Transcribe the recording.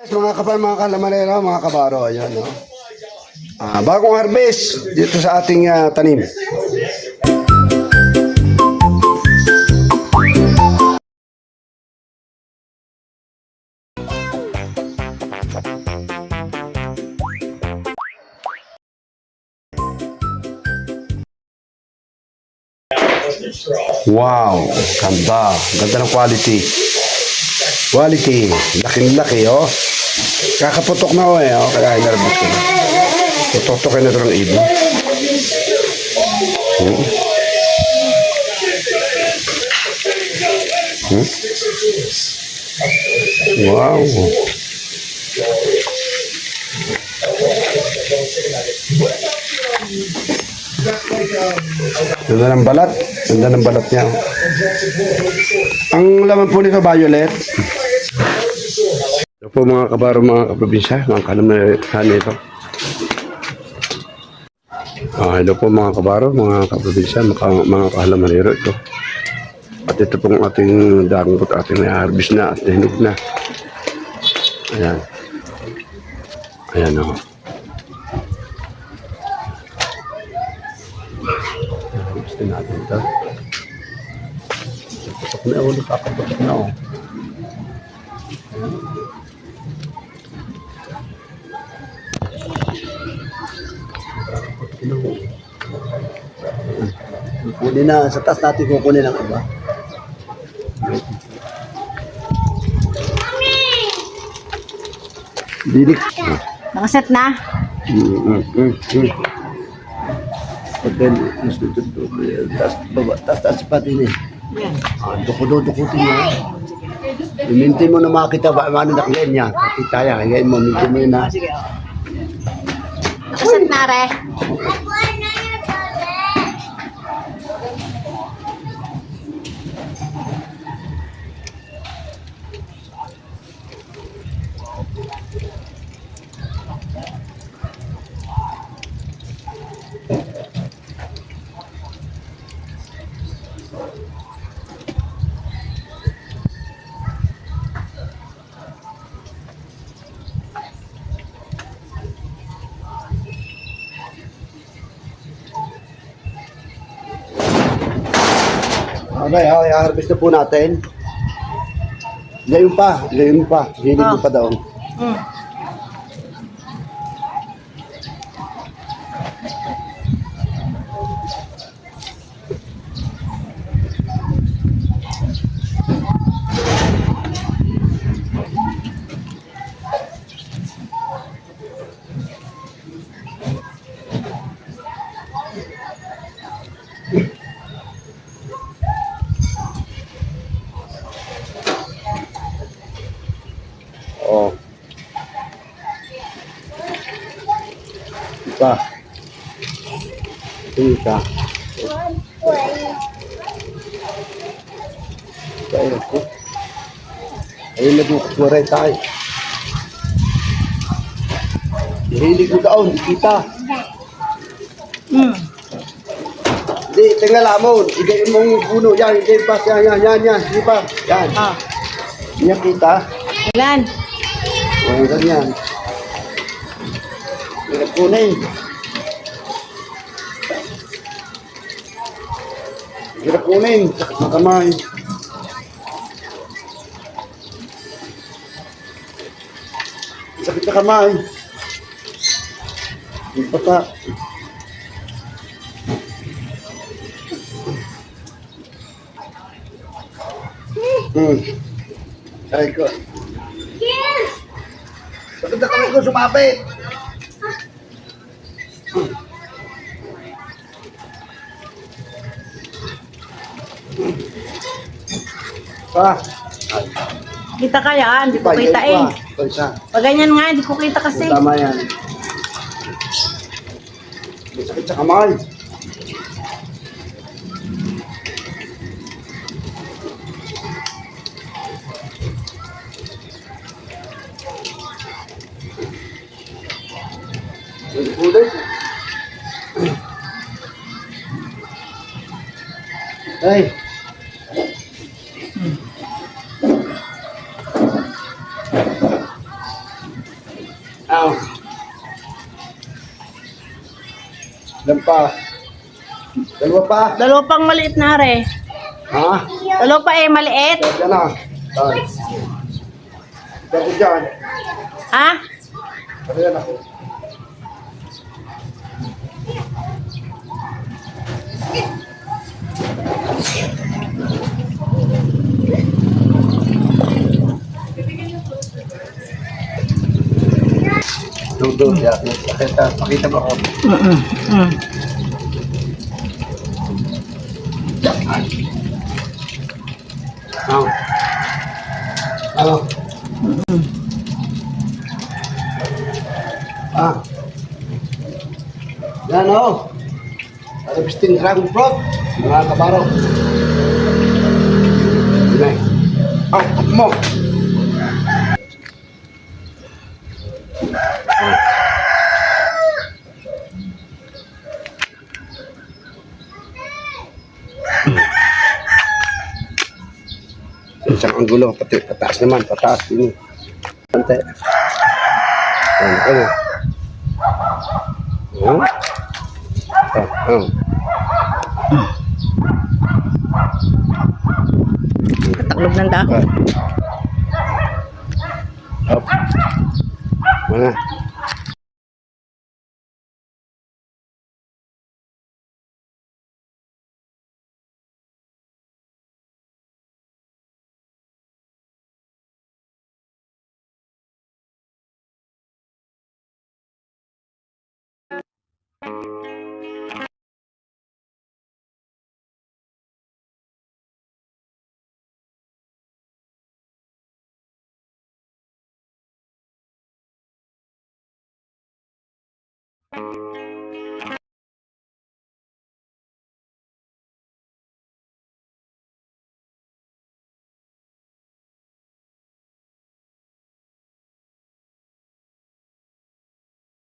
Yes, mga kalamanera, mga kabaro, ayan, no? Bagong harvest dito sa ating tanim. Wow, ganda. Ganda ng quality. Quality. Laking-laki, oh. Kakaputok na, oh, eh. Oh. Kaya inarbot ko. Tutok-tokin na ito ng ibon. Wow. Ganda ng balat. Ganda ng balat niya. Ang laman po nito, violet. Ito po mga kabaro, mga kaprobinsya, mga kalamahan nito. Hello po mga kabaro, mga kaprobinsya, mga kahalamanero ito. At ito pong ating dagang at ating harvest na at hinog na. Ayan. Ayan o. Gusto natin ito. Patok na ulo, kakapatok na o. Kukunin na, sa taas natin kukunin ang iba. Dilik. Nakaset na? Hotel, taas pati niya. Dukutin niya. Iminti mo na makita ba, ano nakagayin niya. Kita yan, kagayin mo, minti mo yun na. Nakaset na, re. Okay, i-harvest na po natin. Gayon pa. Hilig mo pa daw. Oh. Ika. Ayun ko. Ayun nagkukuray tayo. Hilig mo daon, di kita. Di, tingnan lamon. Igayin mong puno. Yan, igayin pa. Yan. Di pa. Yan. Yan kita. Ilan? Walang ganyan. Hirap kunin. Hirap kunin. Sakit ng kamay. Sakit na kamay. Yung bata. Ay ko. Bakit na kami ko sumapit? Kita ka yan, hindi ko kita eh. Pag ganyan nga, hindi ko kita kasi. Tama yan. May sakit sa kamay. Ulit. Ay. Ah. Ilan pa? Dalawa pa? Dalawa pang maliit na are. Ha? Dalawa pa maliit. Diyan na. Ay. Diyan dyan. Ha? Diyan ako. Doon, ya. Pakita mo ako. Mm. Ano? Ano? Ah. Yan o. Harvesting dragon fruit. Mga kabaro. Yan. Ah, mo. Isang anggulo, pati pataas naman, pataas ini. Ante. Ano? Oh. Oh. Taklog ng dahon. Up. Mana?